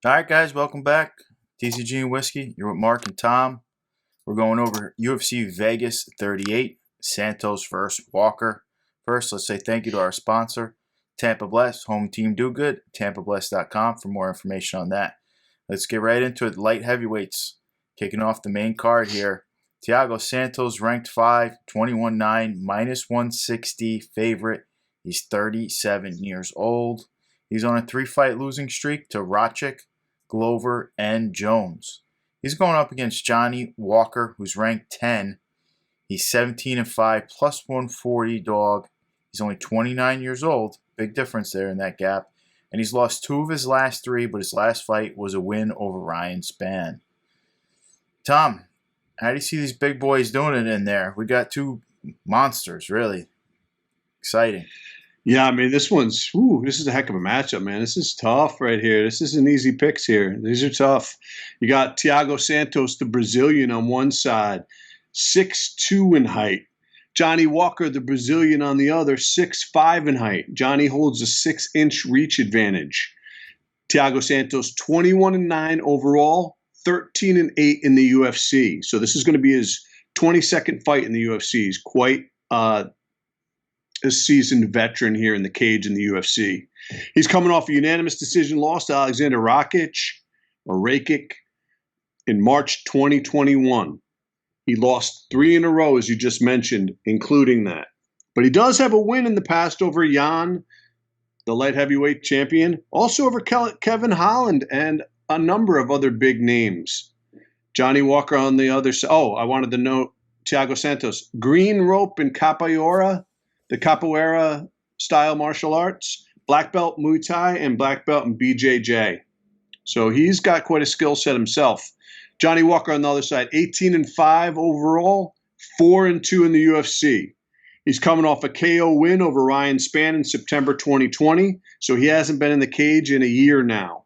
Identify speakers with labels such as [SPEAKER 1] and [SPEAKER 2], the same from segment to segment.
[SPEAKER 1] All right, guys, welcome back. TCG&Whiskey. You're with Mark and Tom. We're going over UFC Vegas 38, Santos versus Walker. First, let's say thank you to our sponsor, Tampa Bless, Home Team Do Good, TampaBless.com for more information on that. Let's get right into it. Light heavyweights. Kicking off the main card here. Thiago Santos, ranked 5, 21-9, minus 160 favorite. He's 37 years old. He's on a 3-fight losing streak to Rochik, Glover, and Jones. He's going up against Johnny Walker, who's ranked 10. He's 17-5, plus 140 dog. He's only 29 years old. Big difference there in that gap. And he's lost 2 of his last 3, but his last fight was a win over Ryan Spann. Tom, how do you see these big boys doing it in there? We got 2 monsters, really. Exciting.
[SPEAKER 2] Yeah, I mean, this is a heck of a matchup, man. This is tough right here. This isn't easy picks here. These are tough. You got Thiago Santos, the Brazilian, on one side, 6'2" in height. Johnny Walker, the Brazilian, on the other, 6'5" in height. Johnny holds a 6-inch reach advantage. Thiago Santos, 21-9 overall, 13-8 in the UFC. So this is going to be his 22nd fight in the UFC. He's quite a seasoned veteran here in the cage in the UFC. He's coming off a unanimous decision loss to Alexander Rakic in March 2021. He lost 3 in a row, as you just mentioned, including that. But he does have a win in the past over Jan, the light heavyweight champion, also over Kevin Holland and a number of other big names. Johnny Walker on the other side. Oh, I wanted to note Thiago Santos. Green rope and capoeira, the capoeira style martial arts, black belt Muay Thai, and black belt in BJJ. So he's got quite a skill set himself. Johnny Walker on the other side, 18-5 overall, 4-2 in the UFC. He's coming off a KO win over Ryan Spann in September 2020, so he hasn't been in the cage in a year now.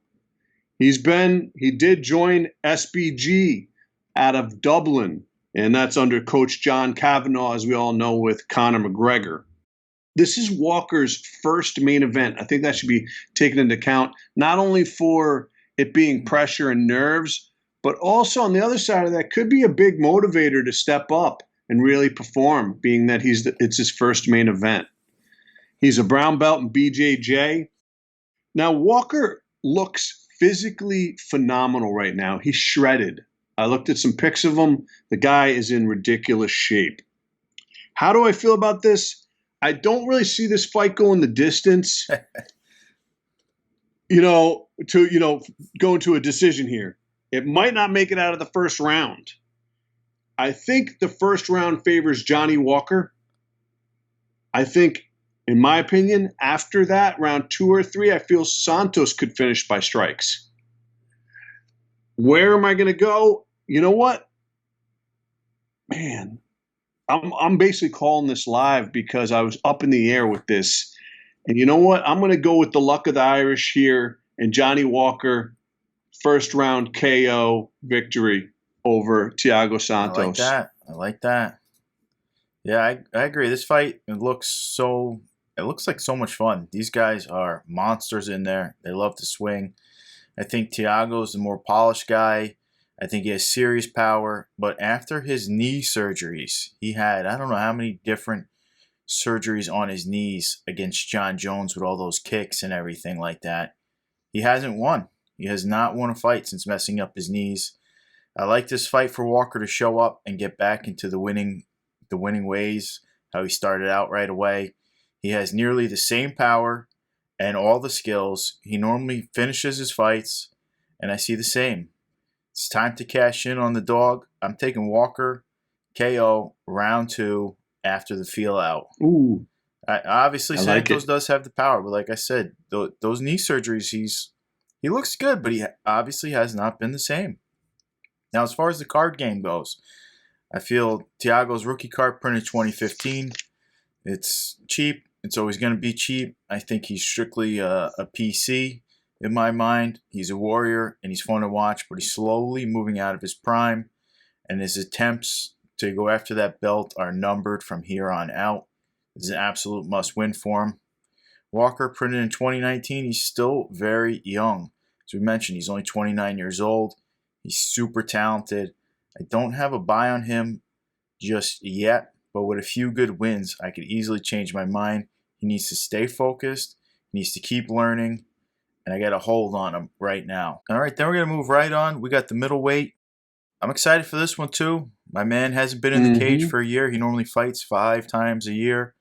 [SPEAKER 2] He did join SBG out of Dublin, and that's under Coach John Kavanagh, as we all know, with Conor McGregor. This is Walker's first main event. I think that should be taken into account, not only for it being pressure and nerves, but also on the other side of that could be a big motivator to step up and really perform, being that it's his first main event. He's a brown belt in BJJ. Now, Walker looks physically phenomenal right now. He's shredded. I looked at some pics of him. The guy is in ridiculous shape. How do I feel about this? I don't really see this fight going the distance, going to a decision here. It might not make it out of the first round. I think the first round favors Johnny Walker. I think, in my opinion, after that, round 2 or 3, I feel Santos could finish by strikes. Where am I going to go? You know what? Man, I'm basically calling this live because I was up in the air with this. And you know what? I'm going to go with the luck of the Irish here and Johnny Walker, first round KO victory over Thiago Santos.
[SPEAKER 1] I like that. Yeah, I agree. This fight, it looks like so much fun. These guys are monsters in there. They love to swing. I think Thiago's the more polished guy. I think he has serious power, but after his knee surgeries, he had, I don't know how many different surgeries on his knees against John Jones with all those kicks and everything like that. He hasn't won. He has not won a fight since messing up his knees. I like this fight for Walker to show up and get back into the winning ways, how he started out right away. He has nearly the same power and all the skills. He normally finishes his fights, and I see the same. It's time to cash in on the dog. I'm taking Walker KO round 2 after the feel out.
[SPEAKER 2] Ooh.
[SPEAKER 1] Obviously, Santos does have the power, but like I said, those knee surgeries, he looks good, but he obviously has not been the same. Now, as far as the card game goes, I feel Thiago's rookie card printed 2015. It's cheap. It's always going to be cheap. I think he's strictly a PC. In my mind, he's a warrior and he's fun to watch, but he's slowly moving out of his prime, and his attempts to go after that belt are numbered from here on out. It's an absolute must-win for him. Walker, printed in 2019, he's still very young. As we mentioned, he's only 29 years old. He's super talented. I don't have a buy on him just yet, but with a few good wins, I could easily change my mind. He needs to stay focused. He needs to keep learning, and I got a hold on him right now. All right, then we're going to move right on. We got the middleweight. I'm excited for this one, too. My man hasn't been in the cage for a year. He normally fights 5 times a year.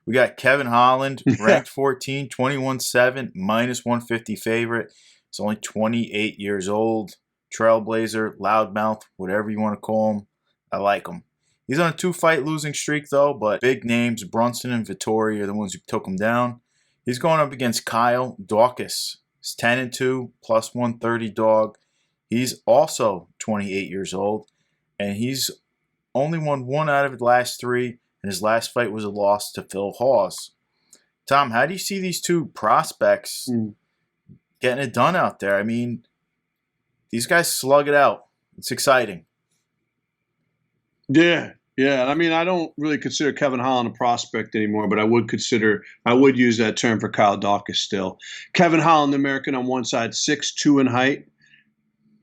[SPEAKER 1] We got Kevin Holland, ranked 14, 21-7, minus 150 favorite. He's only 28 years old. Trailblazer, loudmouth, whatever you want to call him. I like him. He's on a 2-fight losing streak, though, but big names, Brunson and Vettori, are the ones who took him down. He's going up against Kyle Dawkins. He's 10-2, plus 130 dog. He's also 28 years old, and he's only won 1 out of his last 3, and his last fight was a loss to Phil Hawes. Tom, how do you see these two prospects getting it done out there? I mean, these guys slug it out. It's exciting.
[SPEAKER 2] Yeah. I mean, I don't really consider Kevin Holland a prospect anymore, but I would use that term for Kyle Dawkins still. Kevin Holland, the American on one side, 6'2" in height.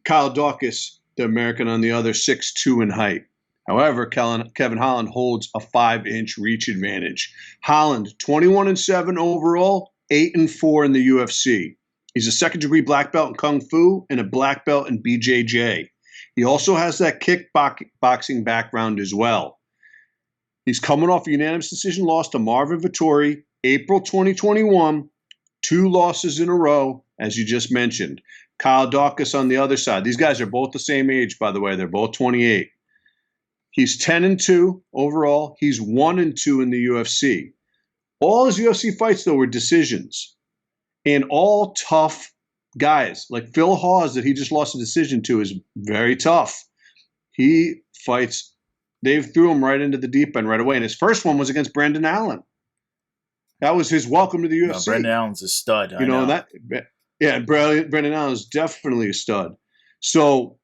[SPEAKER 2] Kyle Dawkins, the American on the other, 6'2" in height. However, Kevin Holland holds a 5-inch reach advantage. Holland, 21-7 overall, 8-4 in the UFC. He's a second-degree black belt in Kung Fu and a black belt in BJJ. He also has that kickboxing background as well. He's coming off a unanimous decision loss to Marvin Vettori, April 2021, 2 losses in a row, as you just mentioned. Kyle Dawkins on the other side. These guys are both the same age, by the way. They're both 28. He's 10-2 overall. He's 1-2 in the UFC. All his UFC fights, though, were decisions. And all tough guys. Like Phil Hawes, that he just lost a decision to, is very tough. He fights. They threw him right into the deep end right away. And his first one was against Bredon Allen. That was his welcome to the UFC.
[SPEAKER 1] No, Bredon Allen's a stud.
[SPEAKER 2] You know that. Yeah, Bredon Allen is definitely a stud. So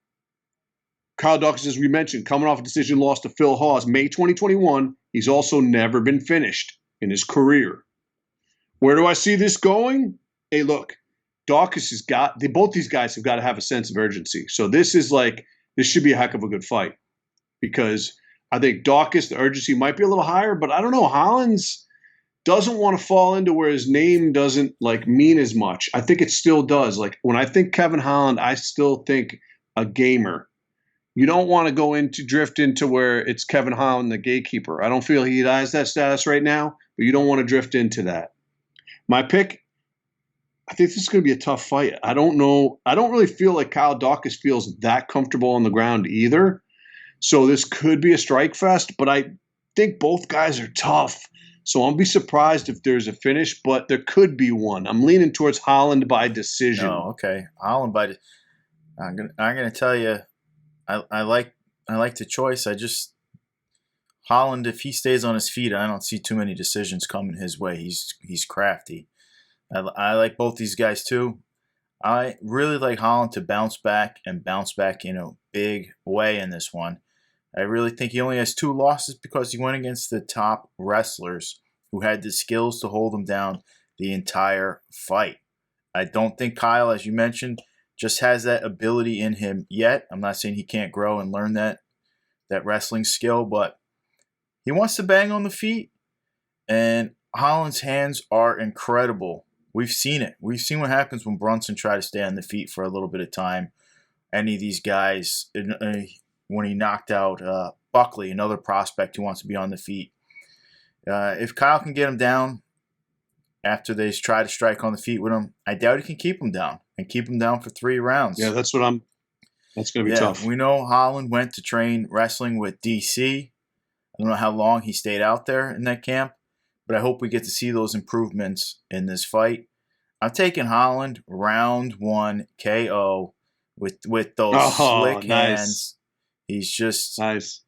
[SPEAKER 2] Kyle Dawkins, as we mentioned, coming off a decision loss to Phil Hawes, May 2021. He's also never been finished in his career. Where do I see this going? Hey, look, Dawkins has got. Both these guys have got to have a sense of urgency. So this should be a heck of a good fight, because I think Dawkins, the urgency might be a little higher, but I don't know. Hollins doesn't want to fall into where his name doesn't mean as much. I think it still does. Like when I think Kevin Holland, I still think a gamer. You don't want to drift into where it's Kevin Holland, the gatekeeper. I don't feel he has that status right now, but you don't want to drift into that. My pick, I think this is going to be a tough fight. I don't know. I don't really feel like Kyle Dawkins feels that comfortable on the ground either. So this could be a strike fest, but I think both guys are tough. So I'll be surprised if there's a finish, but there could be one. I'm leaning towards Holland by decision.
[SPEAKER 1] Oh, okay. Holland by I'm gonna tell you, I like the choice. Holland, if he stays on his feet, I don't see too many decisions coming his way. He's crafty. I like both these guys too. I really like Holland to bounce back in a big way in this one. I really think he only has 2 losses because he went against the top wrestlers who had the skills to hold him down the entire fight. I don't think Kyle, as you mentioned, just has that ability in him yet. I'm not saying he can't grow and learn that wrestling skill, but he wants to bang on the feet, and Holland's hands are incredible. We've seen it. We've seen what happens when Brunson try to stay on the feet for a little bit of time. Any of these guys, when he knocked out Buckley, another prospect who wants to be on the feet. If Kyle can get him down after they try to strike on the feet with him, I doubt he can keep him down for 3 rounds.
[SPEAKER 2] Yeah, that's going to be tough.
[SPEAKER 1] We know Holland went to train wrestling with DC. I don't know how long he stayed out there in that camp, but I hope we get to see those improvements in this fight. I'm taking Holland round 1 KO with those slick hands. He's just
[SPEAKER 2] nice.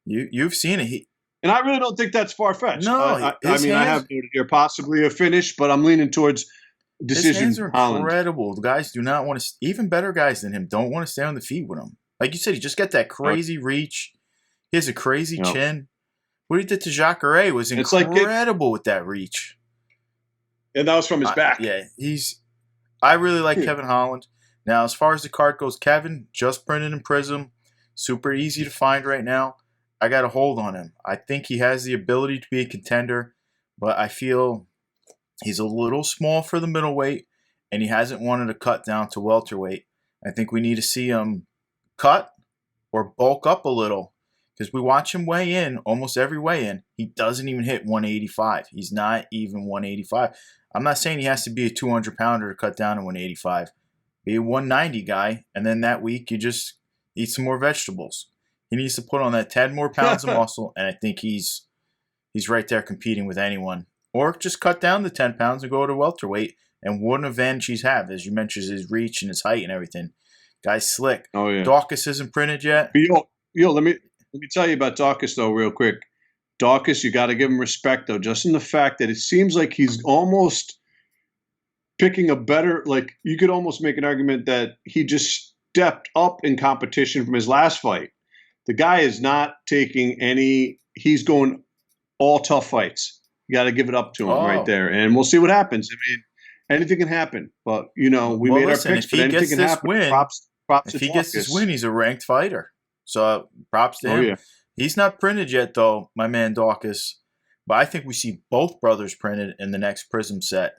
[SPEAKER 1] You've seen it.
[SPEAKER 2] And I really don't think that's far-fetched.
[SPEAKER 1] No,
[SPEAKER 2] I have noted here possibly a finish, but I'm leaning towards decision.
[SPEAKER 1] His hands are
[SPEAKER 2] Holland.
[SPEAKER 1] incredible. The guys do not want to. Even better guys than him don't want to stay on the feet with him. Like you said, he just got that crazy reach. He has a crazy chin. What he did to Jacare was incredible with that reach.
[SPEAKER 2] And that was from his back.
[SPEAKER 1] Yeah, I really like Kevin Holland. Now, as far as the card goes, Kevin, just printed in Prism. Super easy to find right now. I got a hold on him. I think he has the ability to be a contender, but I feel he's a little small for the middleweight, and he hasn't wanted to cut down to welterweight. I think we need to see him cut or bulk up a little, because we watch him weigh in almost every weigh-in. He doesn't even hit 185. He's not even 185. I'm not saying he has to be a 200-pounder to cut down to 185. Be a 190 guy, and then that week you just eat some more vegetables. He needs to put on that 10 more pounds of muscle, and I think he's right there competing with anyone. Or just cut down the 10 pounds and go to welterweight. And what an advantage he's have, as you mentioned, his reach and his height and everything. Guy's slick.
[SPEAKER 2] Oh yeah.
[SPEAKER 1] Dawkins isn't printed yet.
[SPEAKER 2] But let me tell you about Dawkins though, real quick. Dawkins, you got to give him respect though, just in the fact that it seems like he's almost picking a better. Like you could almost make an argument that he just stepped up in competition from his last fight. The guy is not taking any. He's going all tough fights. You got to give it up to him right there, and we'll see what happens. I mean, anything can happen, but we made our picks. But anything can happen. Props
[SPEAKER 1] if he gets this win, he's a ranked fighter. So props to him. Yeah. He's not printed yet, though, my man Dawkins. But I think we see both brothers printed in the next Prism set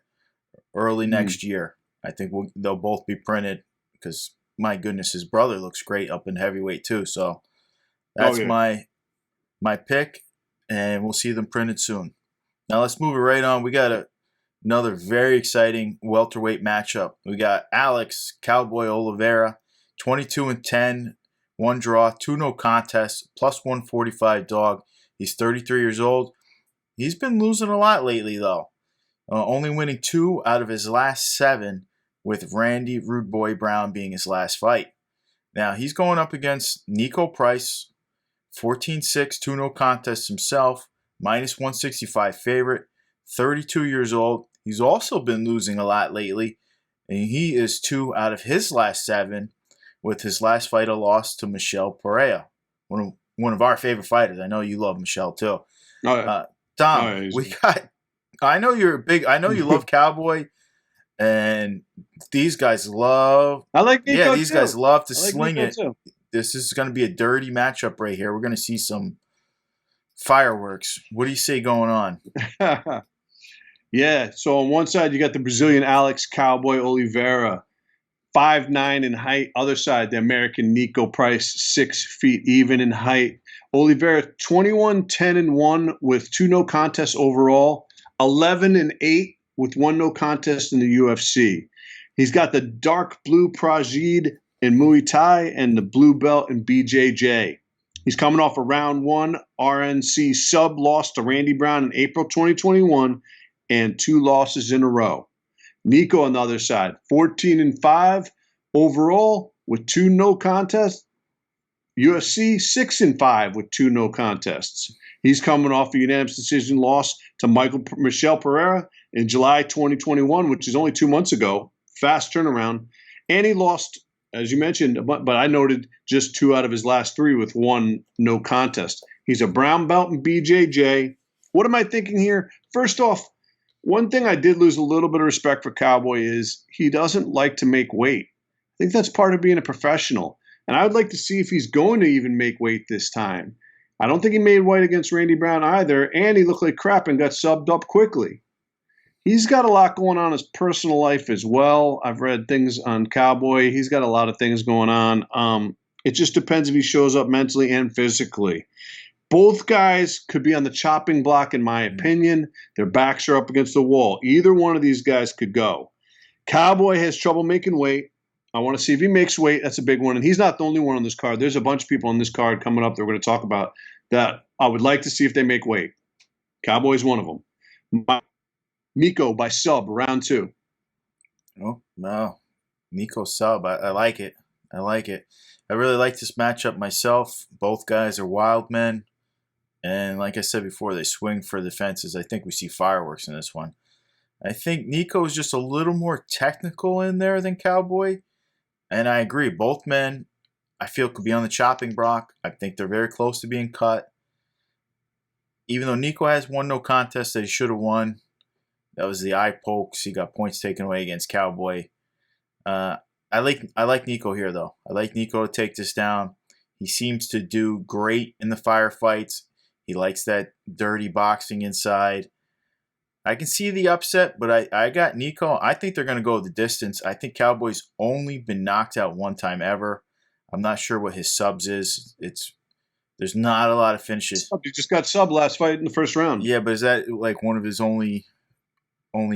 [SPEAKER 1] early next year. I think they'll both be printed because, my goodness, his brother looks great up in heavyweight too. So that's my pick, and we'll see them printed soon. Now let's move it right on. We got another very exciting welterweight matchup. We got Alex Cowboy Oliveira, 22-10, 1 draw, 2 no contests, plus 145 dog. He's 33 years old. He's been losing a lot lately, though. Only winning 2 out of his last 7, with Randy Rude Boy Brown being his last fight. Now, he's going up against Nico Price, 14-6, 2 no contests himself, minus 165 favorite, 32 years old. He's also been losing a lot lately, and he is 2 out of his last 7, with his last fight a loss to Michel Pereira, one of our favorite fighters. I know you love Michel too.
[SPEAKER 2] Oh, yeah.
[SPEAKER 1] Tom, we got. I know you're big. I know you love Cowboy, and these guys love.
[SPEAKER 2] I like Nico
[SPEAKER 1] yeah. These
[SPEAKER 2] too.
[SPEAKER 1] guys love to
[SPEAKER 2] like
[SPEAKER 1] sling
[SPEAKER 2] Nico
[SPEAKER 1] it.
[SPEAKER 2] Too.
[SPEAKER 1] This is going to be a dirty matchup right here. We're going to see some fireworks. What do you see going on?
[SPEAKER 2] Yeah. So on one side you got the Brazilian Alex Cowboy Oliveira, 5'9" in height. Other side, the American Nico Price, 6 feet even in height. Oliveira, 21-10-1 with 2 no contests overall, 11-8 with 1 no contest in the UFC. He's got the dark blue Prajid in Muay Thai and the blue belt in BJJ. He's coming off a round 1 RNC sub loss to Randy Brown in April 2021 and 2 losses in a row. Nico on the other side, 14-5 overall with 2 no contests. UFC 6-5 with 2 no contests. He's coming off a unanimous decision loss to Michel Pereira in July 2021, which is only 2 months ago. Fast turnaround. And he lost, as you mentioned, but I noted just 2 out of his last 3 with 1 no contest. He's a brown belt in BJJ. What am I thinking here? First off, one thing I did lose a little bit of respect for Cowboy is he doesn't like to make weight. I think that's part of being a professional. And I would like to see if he's going to even make weight this time. I don't think he made weight against Randy Brown either, and he looked like crap and got subbed up quickly. He's got a lot going on in his personal life as well. I've read things on Cowboy. He's got a lot of things going on. It just depends if he shows up mentally and physically. Both guys could be on the chopping block, in my opinion. Their backs are up against the wall. Either one of these guys could go. Cowboy has trouble making weight. I want to see if he makes weight. That's a big one. And he's not the only one on this card. There's a bunch of people on this card coming up that we're going to talk about that I would like to see if they make weight. Cowboy's one of them. Nico by sub, round 2.
[SPEAKER 1] Oh, no. Nico sub. I like it. I like it. I really like this matchup myself. Both guys are wild men. And like I said before, they swing for the fences. I think we see fireworks in this one. I think Nico is just a little more technical in there than Cowboy. And I agree. Both men, I feel, could be on the chopping block. I think they're very close to being cut. Even though Nico has 1 no contest that he should have won. That was the eye pokes. He got points taken away against Cowboy. I like Nico here though. I like Nico to take this down. He seems to do great in the firefights. He likes that dirty boxing inside. I can see the upset, but I got Nico. I think they're going to go the distance. I think Cowboy's only been knocked out one time ever. I'm not sure what his subs is. There's not a lot of finishes.
[SPEAKER 2] He just got sub last fight in the first round.
[SPEAKER 1] Yeah, but is that like one of his only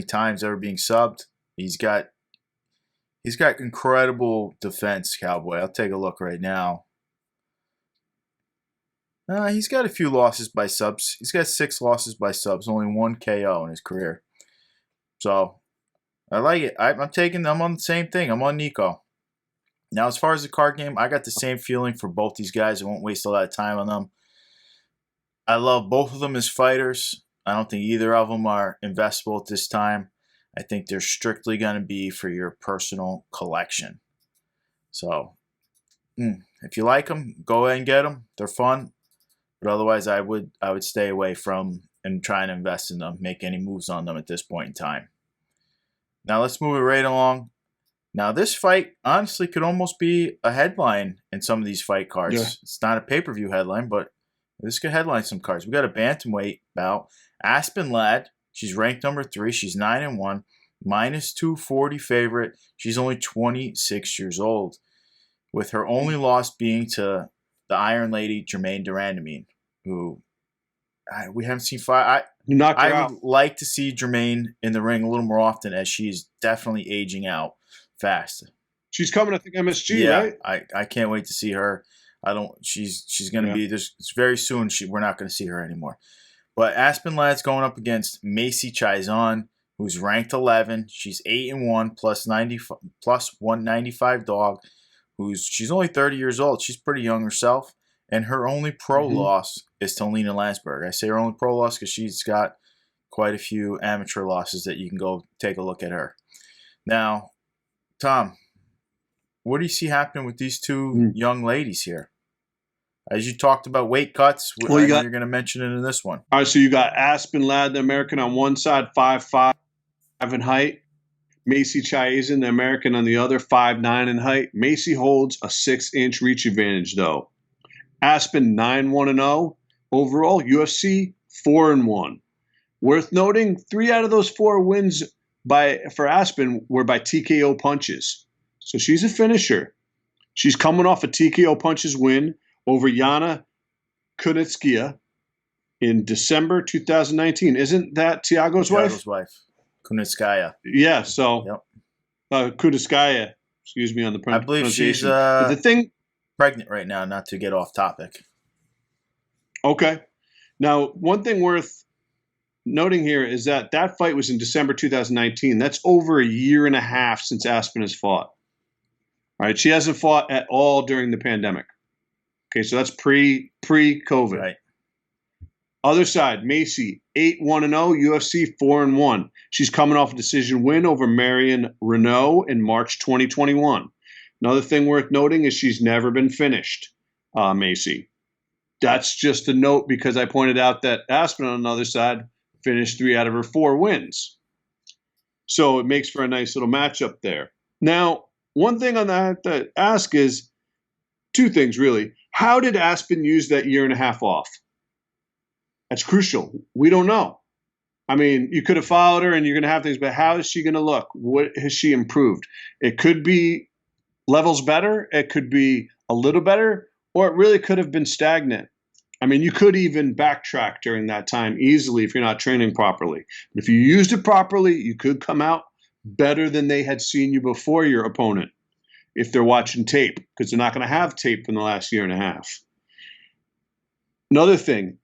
[SPEAKER 1] times ever being subbed? He's got incredible defense, Cowboy. I'll take a look right now. He's got a few losses by subs. He's got 6 losses by subs, only 1 KO in his career. So, I like it. I'm on the same thing. I'm on Nico. Now, as far as the card game, I got the same feeling for both these guys. I won't waste a lot of time on them. I love both of them as fighters. I don't think either of them are investable at this time. I think they're strictly going to be for your personal collection. So, if you like them, go ahead and get them. They're fun. But otherwise, I would stay away from and try and invest in them, make any moves on them at this point in time. Now let's move it right along. Now this fight honestly could almost be a headline in some of these fight cards. Yeah. It's not a pay-per-view headline, but this could headline some cards. We got a bantamweight bout. Aspen Ladd, she's ranked number 3. She's 9-1, minus 240 favorite. She's only 26 years old, with her only loss being to the Iron Lady, Germaine Durandamine, who we haven't seen fight. I would like to see Germaine in the ring a little more often, as she's definitely aging out fast.
[SPEAKER 2] She's coming, I think, MSG, right?
[SPEAKER 1] I can't wait to see her. She's going to be this. It's very soon. We're not going to see her anymore. But Aspen Ladd's going up against Macy Chiasson, who's ranked 11. She's 8-1, plus 195 dog. She's only 30 years old. She's pretty young herself. And her only pro loss is to Lena Landsberg. I say her only pro loss because she's got quite a few amateur losses that you can go take a look at her. Now, Tom, what do you see happening with these two young ladies here? As you talked about weight cuts, you're going to mention it in this one.
[SPEAKER 2] All right, so you got Aspen Ladd, the American, on one side, 5'5" in height. Macy Chiasson, the American, on the other, 5'9" in height. Macy holds a 6-inch reach advantage, though. Aspen 9-1-0. Overall, UFC 4-1. Worth noting, 3 out of those 4 wins for Aspen were by TKO punches. So she's a finisher. She's coming off a TKO punches win over Yana Kunitskaya in December 2019. Isn't that Thiago's wife?
[SPEAKER 1] Thiago's wife. Kunitskaya.
[SPEAKER 2] Yeah, so Kunitskaya, excuse me on the pronunciation.
[SPEAKER 1] I believe she's
[SPEAKER 2] the thing,
[SPEAKER 1] pregnant right now, not to get off topic.
[SPEAKER 2] Okay. Now, one thing worth noting here is that fight was in December 2019. That's over a year and a half since Aspen has fought. All right, she hasn't fought at all during the pandemic. Okay, so that's pre-COVID.
[SPEAKER 1] Right.
[SPEAKER 2] Other side, Macy, 8-1-0, UFC 4-1. She's coming off a decision win over Marion Renault in March 2021. Another thing worth noting is she's never been finished, Macy. That's just a note because I pointed out that Aspen on the other side finished 3 out of her 4 wins. So it makes for a nice little matchup there. Now, one thing on that to ask is 2 things, really. How did Aspen use that year and a half off? That's crucial. We don't know. I mean, you could have followed her and you're going to have things, but how is she going to look? What has she improved? It could be levels better. It could be a little better, or it really could have been stagnant. I mean, you could even backtrack during that time easily if you're not training properly. But if you used it properly, you could come out better than they had seen you before your opponent if they're watching tape, because they're not going to have tape in the last year and a half. Another thing,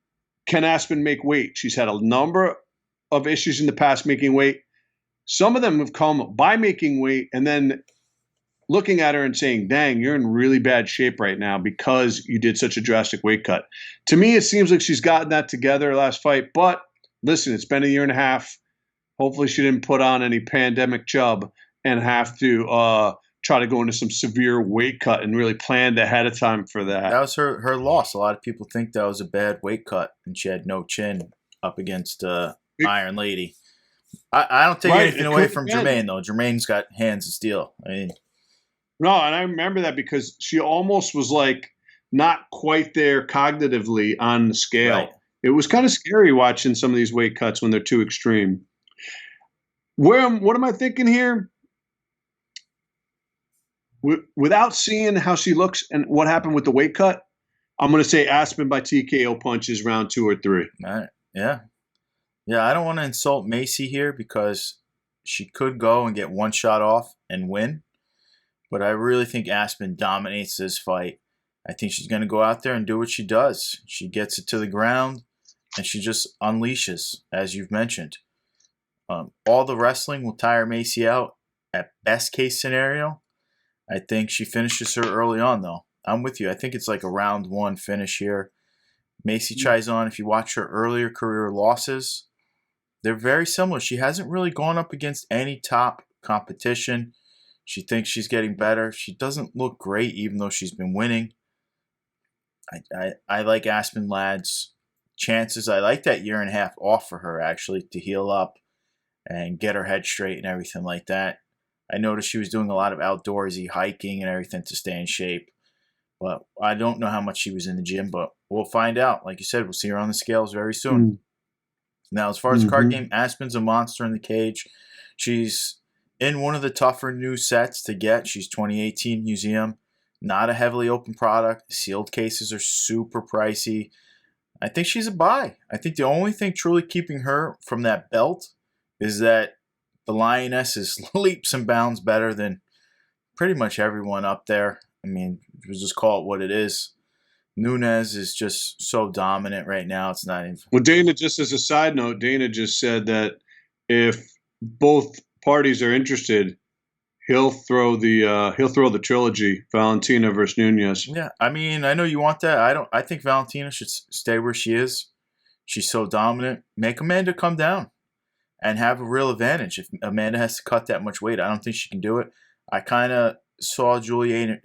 [SPEAKER 2] can Aspen make weight? She's had a number of issues in the past making weight. Some of them have come by making weight and then looking at her and saying, dang, you're in really bad shape right now because you did such a drastic weight cut. To me, it seems like she's gotten that together last fight. But listen, it's been a year and a half. Hopefully she didn't put on any pandemic chub and have to try to go into some severe weight cut and really planned ahead of time for that.
[SPEAKER 1] That was her loss. A lot of people think that was a bad weight cut, and she had no chin up against Iron Lady. I don't take anything away from Germaine, though. Germaine's got hands of steel. I mean,
[SPEAKER 2] No, and I remember that because she almost was like not quite there cognitively on the
[SPEAKER 1] Right.
[SPEAKER 2] scale. It was kind of scary watching some of these weight cuts when they're too extreme. What am I thinking here? Without seeing how she looks and what happened with the weight cut, I'm going to say Aspen by TKO punches round 2 or 3.
[SPEAKER 1] Right. Yeah. Yeah, I don't want to insult Macy here because she could go and get one shot off and win. But I really think Aspen dominates this fight. I think she's going to go out there and do what she does. She gets it to the ground and she just unleashes, as you've mentioned. All the wrestling will tire Macy out at best case scenario. I think she finishes her early on, though. I'm with you. I think it's like a round 1 finish here. Macy tries on. If you watch her earlier career losses, they're very similar. She hasn't really gone up against any top competition. She thinks she's getting better. She doesn't look great, even though she's been winning. I like Aspen Ladd's chances. I like that year and a half off for her, actually, to heal up and get her head straight and everything like that. I noticed she was doing a lot of outdoorsy hiking and everything to stay in shape. But I don't know how much she was in the gym, but we'll find out. Like you said, we'll see her on the scales very soon. Now, as far as the card game, Aspen's a monster in the cage. She's in one of the tougher new sets to get. She's 2018 Museum. Not a heavily open product. Sealed cases are super pricey. I think she's a buy. I think the only thing truly keeping her from that belt is that the Lioness is leaps and bounds better than pretty much everyone up there. I mean, we'll just call it what it is. Nunez is just so dominant right now. It's not even.
[SPEAKER 2] Well, Dana, just as a side note, Dana just said that if both parties are interested, he'll throw the trilogy, Valentina versus Nunez.
[SPEAKER 1] Yeah, I mean, I know you want that. I think Valentina should stay where she is. She's so dominant. Make Amanda come down and have a real advantage. If Amanda has to cut that much weight, I don't think she can do it. I kind of saw Juliana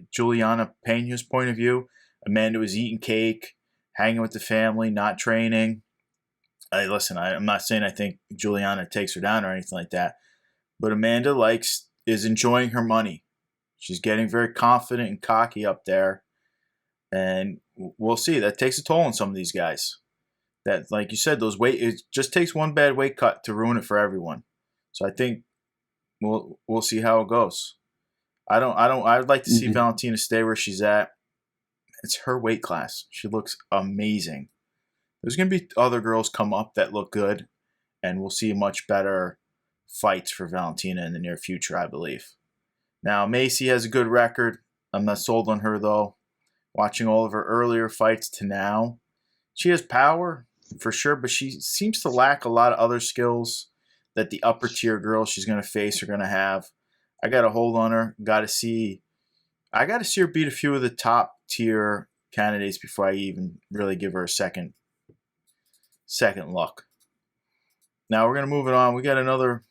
[SPEAKER 1] Pena's point of view. Amanda was eating cake, hanging with the family, not training. Listen, I'm not saying I think Juliana takes her down or anything like that, but Amanda is enjoying her money. She's getting very confident and cocky up there, and we'll see. That takes a toll on some of these guys. That, like you said, it just takes one bad weight cut to ruin it for everyone. So I think we'll see how it goes. I'd like to see Valentina stay where she's at. It's her weight class. She looks amazing. There's going to be other girls come up that look good, and we'll see much better fights for Valentina in the near future, I believe. Now, Macy has a good record. I'm not sold on her, though. Watching all of her earlier fights to now, she has power, for sure, but she seems to lack a lot of other skills that the upper tier girls she's going to face are going to have. I got a hold on her. I got to see her beat a few of the top tier candidates before I even really give her a second look. Now we're going to move it on. We got another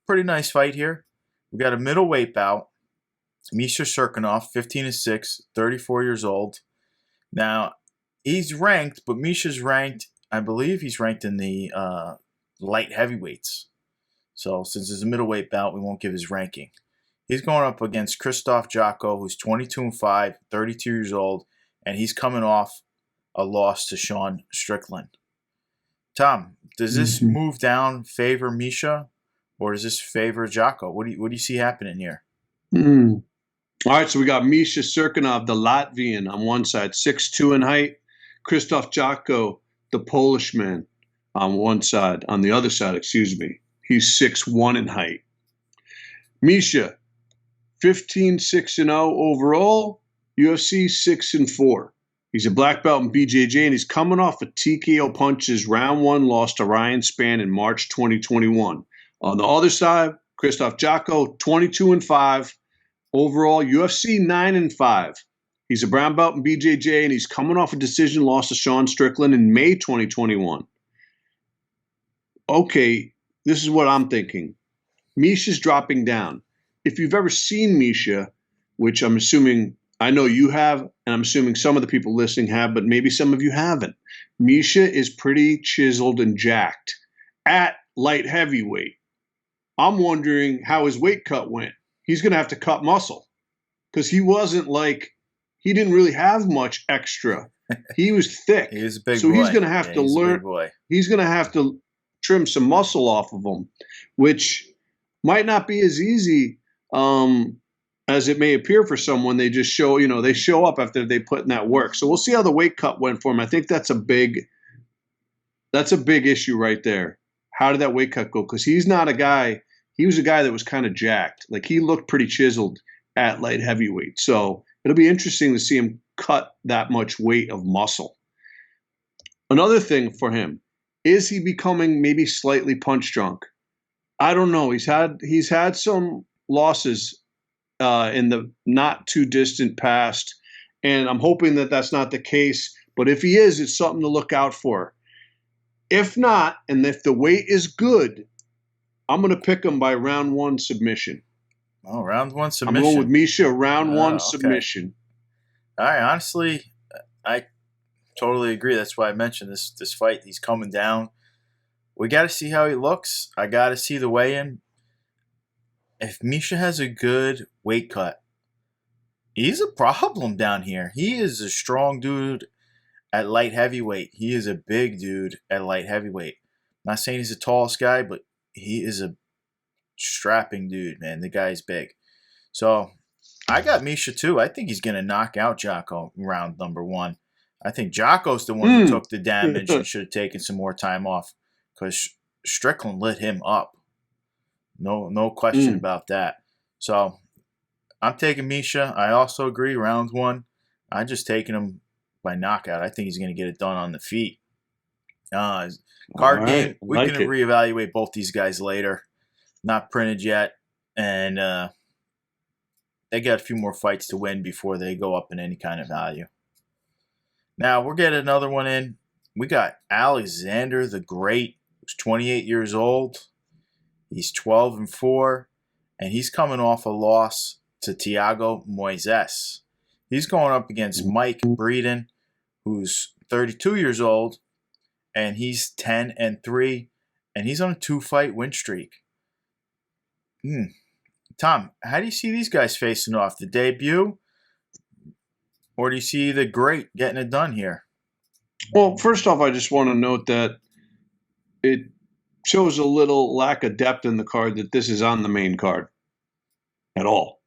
[SPEAKER 1] pretty nice fight here. We got a middleweight bout. Misha Serkinov, 15-6, 34 years old. Now, he's ranked, but Misha's ranked, I believe he's ranked in the light heavyweights. So since it's a middleweight bout, we won't give his ranking. He's going up against Krzysztof Jotko, who's 22-5, 32 years old, and he's coming off a loss to Sean Strickland. Tom, does this move down favor Misha, or does this favor Jotko? What do you see happening here?
[SPEAKER 2] All right, so we got Misha Serkinov, the Latvian, on one side, 6'2" in height. Krzysztof Jotko, the Polishman, on one side. On the other side, he's 6'1" in height. Misha, 15-6-0 overall, UFC 6-4. He's a black belt in BJJ, and he's coming off a TKO punches round 1 loss to Ryan Spann in March 2021. On the other side, Krzysztof Jotko, 22-5. Overall, UFC 9-5. He's a brown belt in BJJ, and he's coming off a decision loss to Sean Strickland in May 2021. Okay, this is what I'm thinking. Misha's dropping down. If you've ever seen Misha, which I'm assuming I know you have, and I'm assuming some of the people listening have, but maybe some of you haven't. Misha is pretty chiseled and jacked at light heavyweight. I'm wondering how his weight cut went. He's going to have to cut muscle because he wasn't like, he didn't really have much extra. He was thick.
[SPEAKER 1] He was a big
[SPEAKER 2] so
[SPEAKER 1] boy.
[SPEAKER 2] He's going to have to
[SPEAKER 1] he's a
[SPEAKER 2] learn.
[SPEAKER 1] big boy.
[SPEAKER 2] He's going to have to trim some muscle off of him, which might not be as easy as it may appear for someone. They just show, they show up after they put in that work. So we'll see how the weight cut went for him. I think that's a big issue right there. How did that weight cut go? Because he's not a guy. He was a guy that was kind of jacked. Like, he looked pretty chiseled at light heavyweight. So it'll be interesting to see him cut that much weight of muscle. Another thing for him, is he becoming maybe slightly punch drunk? I don't know. He's had some losses in the not too distant past, and I'm hoping that that's not the case. But if he is, it's something to look out for. If not, and if the weight is good, I'm going to pick him by round 1 submission.
[SPEAKER 1] Oh, round 1 submission.
[SPEAKER 2] I'm going with Misha, round 1
[SPEAKER 1] okay.
[SPEAKER 2] submission.
[SPEAKER 1] All right, honestly, I totally agree. That's why I mentioned this fight. He's coming down. We got to see how he looks. I got to see the weigh-in. If Misha has a good weight cut, he's a problem down here. He is a strong dude at light heavyweight. He is a big dude at light heavyweight. I'm not saying he's the tallest guy, but he is a strapping dude, man. The guy's big. So I got Misha too. I think he's going to knock out Jocko round number 1. I think Jocko's the one who took the damage and should have taken some more time off, because Strickland lit him up. No question about that. So I'm taking Misha. I also agree, round 1. I'm just taking him by knockout. I think he's going to get it done on the feet. Card game, we can reevaluate both these guys later. Not printed yet. And they got a few more fights to win before they go up in any kind of value. Now, we're getting another one in. We got Alexander the Great, who's 28 years old. He's 12-4, and he's coming off a loss to Thiago Moises. He's going up against Mike Bredon, who's 32 years old, and he's 10-3, and he's on a 2-fight win streak. Tom, how do you see these guys facing off? The debut? Or do you see the Great getting it done here?
[SPEAKER 2] Well, first off, I just want to note that it shows a little lack of depth in the card that this is on the main card at all.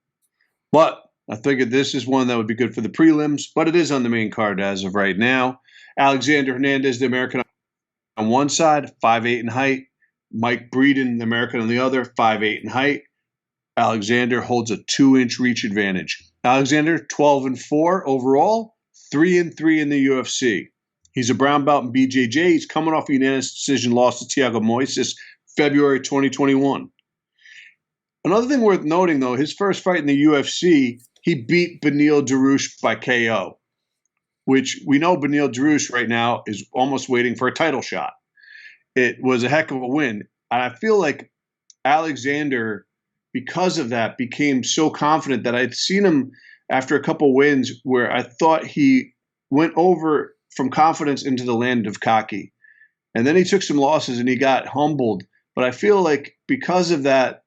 [SPEAKER 2] But I figured this is one that would be good for the prelims, but it is on the main card as of right now. Alexander Hernandez, the American on one side, 5'8" in height. Mike Bredon, the American on the other, 5'8" in height. Alexander holds a 2-inch reach advantage. Alexander, 12-4 overall, 3-3 in the UFC. He's a brown belt in BJJ. He's coming off a unanimous decision loss to Thiago Moises, February 2021. Another thing worth noting, though, his first fight in the UFC, he beat Beneil Dariush by KO, which we know Beneil Dariush right now is almost waiting for a title shot. It was a heck of a win. And I feel like Alexander, because of that, became so confident that I'd seen him after a couple wins where I thought he went over from confidence into the land of cocky. And then he took some losses and he got humbled. But I feel like because of that,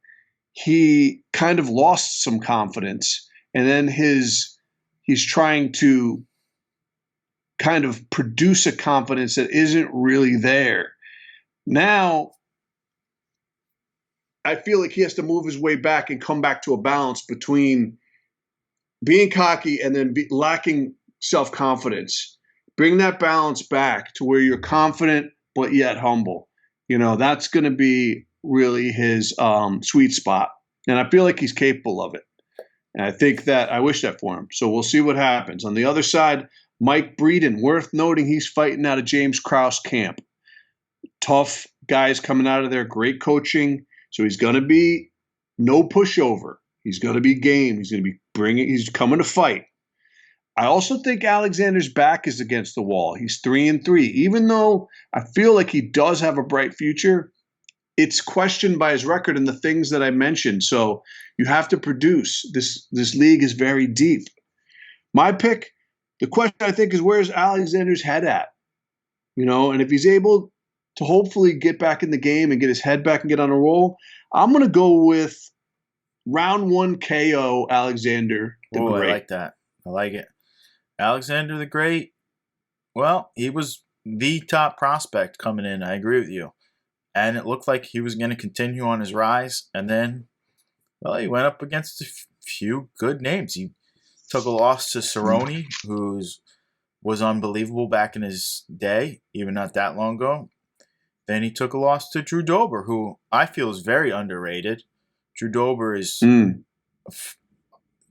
[SPEAKER 2] he kind of lost some confidence. And then he's trying to kind of produce a confidence that isn't really there. Now, I feel like he has to move his way back and come back to a balance between being cocky and then lacking self-confidence. Bring that balance back to where you're confident but yet humble. That's going to be really his sweet spot. And I feel like he's capable of it. And I think that I wish that for him. So we'll see what happens. On the other side, Mike Bredon, worth noting, he's fighting out of James Krause camp. Tough guys coming out of there, great coaching. So he's going to be no pushover. He's going to be game. He's going to be he's coming to fight. I also think Alexander's back is against the wall. He's 3-3. Even though I feel like he does have a bright future, it's questioned by his record and the things that I mentioned. So you have to produce. This league is very deep. My pick, the question I think is, where's Alexander's head at? And if he's able to hopefully get back in the game and get his head back and get on a roll, I'm going to go with round 1 KO Alexander The
[SPEAKER 1] Oh, I
[SPEAKER 2] Great.
[SPEAKER 1] like that. I like it. Alexander the Great, well, he was the top prospect coming in. I agree with you. And it looked like he was going to continue on his rise. And then, well, he went up against a few good names. He took a loss to Cerrone, who was unbelievable back in his day, even not that long ago. Then he took a loss to Drew Dober, who I feel is very underrated. Drew Dober is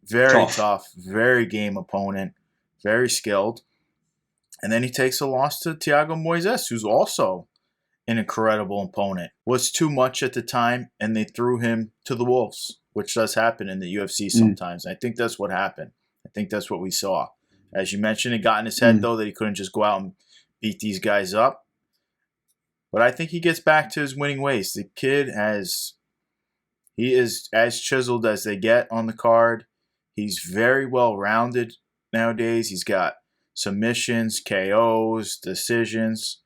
[SPEAKER 1] very tough, very game opponent, very skilled. And then he takes a loss to Thiago Moises, who's also an incredible opponent. Was too much at the time, and they threw him to the wolves, which does happen in the UFC sometimes. I think that's what happened. I think that's what we saw. As you mentioned, it got in his head, though, that he couldn't just go out and beat these guys up. But I think he gets back to his winning ways. The kid he is as chiseled as they get on the card. He's very well-rounded nowadays. He's got submissions, KOs, decisions.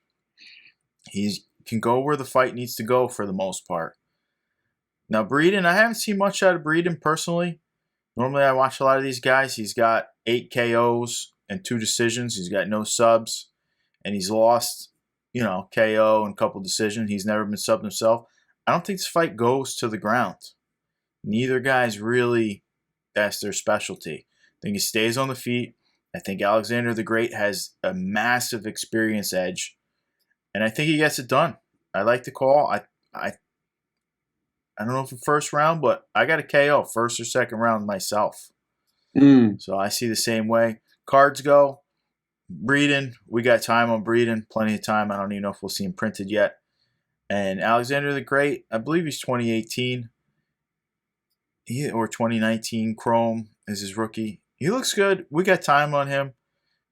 [SPEAKER 1] He can go where the fight needs to go for the most part. Now, Bredon, I haven't seen much out of Bredon personally. Normally, I watch a lot of these guys. He's got 8 KOs and 2 decisions. He's got no subs, and he's lost, KO and a couple decisions. He's never been subbed himself. I don't think this fight goes to the ground. Neither guy's really, that's their specialty. I think he stays on the feet. I think Alexander the Great has a massive experience edge, and I think he gets it done. I like the call. I don't know if the first round, but I got a KO first or second round myself. So I see the same way. Cards go. Bredon, we got time on Bredon, plenty of time. I don't even know if we'll see him printed yet. And Alexander the Great, I believe he's 2018 or 2019 Chrome is his rookie. He looks good. We got time on him.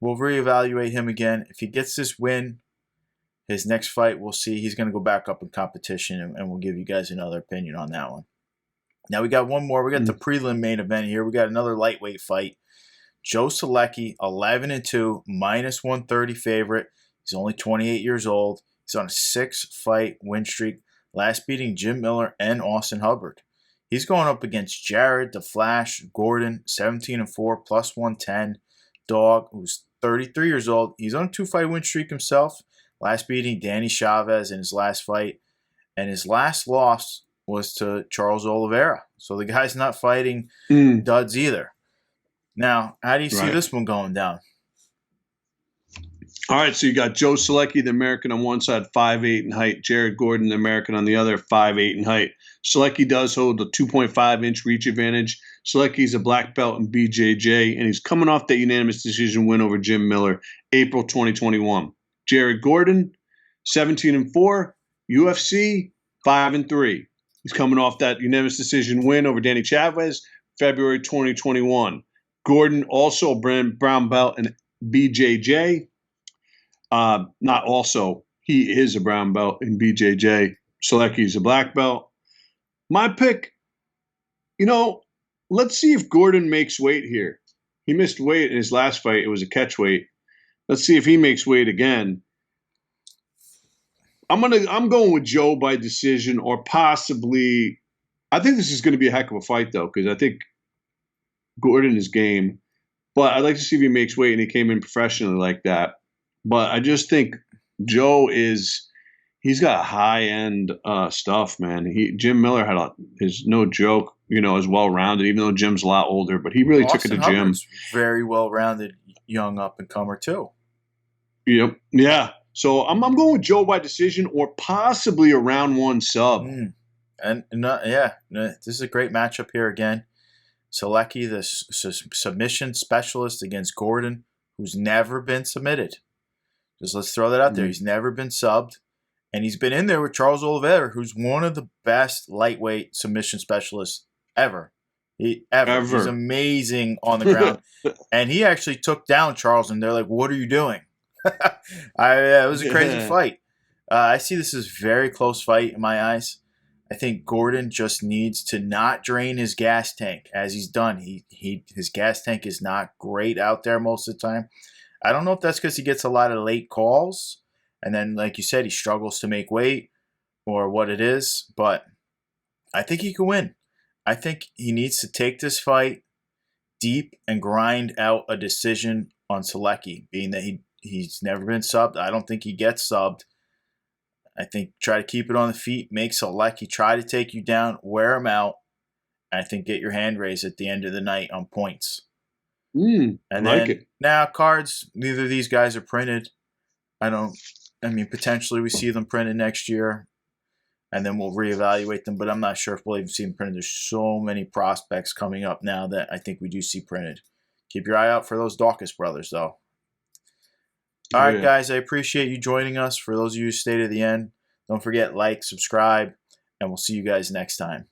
[SPEAKER 1] We'll reevaluate him again. If he gets this win, his next fight, we'll see. He's going to go back up in competition, and we'll give you guys another opinion on that one. Now we got one more. We got the prelim main event here. We got another lightweight fight. Joe Solecki, 11-2, minus 130 favorite. He's only 28 years old. He's on a 6-fight win streak, last beating Jim Miller and Austin Hubbard. He's going up against Jared the Flash Gordon, 17-4, plus 110. Dog, who's 33 years old. He's on a 2-fight win streak himself, last beating Danny Chavez in his last fight. And his last loss was to Charles Oliveira. So the guy's not fighting duds either. Now, how do you see this one going down?
[SPEAKER 2] All right, so you got Joe Solecki, the American on one side, 5'8" in height. Jared Gordon, the American on the other, 5'8" in height. Solecki does hold a 2.5-inch reach advantage. Solecki's a black belt in BJJ, and he's coming off that unanimous decision win over Jim Miller, April 2021. Jared Gordon, 17-4, UFC, 5-3. He's coming off that unanimous decision win over Danny Chavez, February 2021. Gordon, also a brown belt in BJJ. Not also, he is a brown belt in BJJ. Solecki's a black belt. My pick, let's see if Gordon makes weight here. He missed weight in his last fight. It was a catch weight. Let's see if he makes weight again. I'm going with Joe by decision, or possibly. I think this is going to be a heck of a fight, though, because I think Gordon is game. But I'd like to see if he makes weight, and he came in professionally like that. But I just think Joe he's got high-end stuff, man. Jim Miller is no joke, is well-rounded, even though Jim's a lot older. But he really took it to Jim.
[SPEAKER 1] Hubbard's very well-rounded young up-and-comer, too.
[SPEAKER 2] Yep. Yeah. So I'm going with Joe by decision, or possibly a round 1 sub.
[SPEAKER 1] This is a great matchup here again. Solecki, the submission specialist, against Gordon, who's never been submitted. Just let's throw that out there. He's never been subbed, and he's been in there with Charles Oliveira, who's one of the best lightweight submission specialists ever. He's amazing on the ground, and he actually took down Charles, and they're like, "What are you doing?" It was a crazy fight. I see this as a very close fight in my eyes. I think Gordon just needs to not drain his gas tank, as he's done. His gas tank is not great out there most of the time. I don't know if that's because he gets a lot of late calls, and then, like you said, he struggles to make weight, or what it is, but I think he can win. I think he needs to take this fight deep and grind out a decision on Selecki, being that he's never been subbed. I don't think he gets subbed. I think try to keep it on the feet, make Selecki try to take you down, wear him out, and I think get your hand raised at the end of the night on points.
[SPEAKER 2] I
[SPEAKER 1] And
[SPEAKER 2] like
[SPEAKER 1] then
[SPEAKER 2] it.
[SPEAKER 1] now cards, neither of these guys are printed. Potentially we see them printed next year, and then we'll reevaluate them, but I'm not sure if we'll even see them printed. There's so many prospects coming up now that I think we do see printed. Keep your eye out for those Dawkins brothers, though. All right, guys, I appreciate you joining us. For those of you who stayed to the end, don't forget, like, subscribe, and we'll see you guys next time.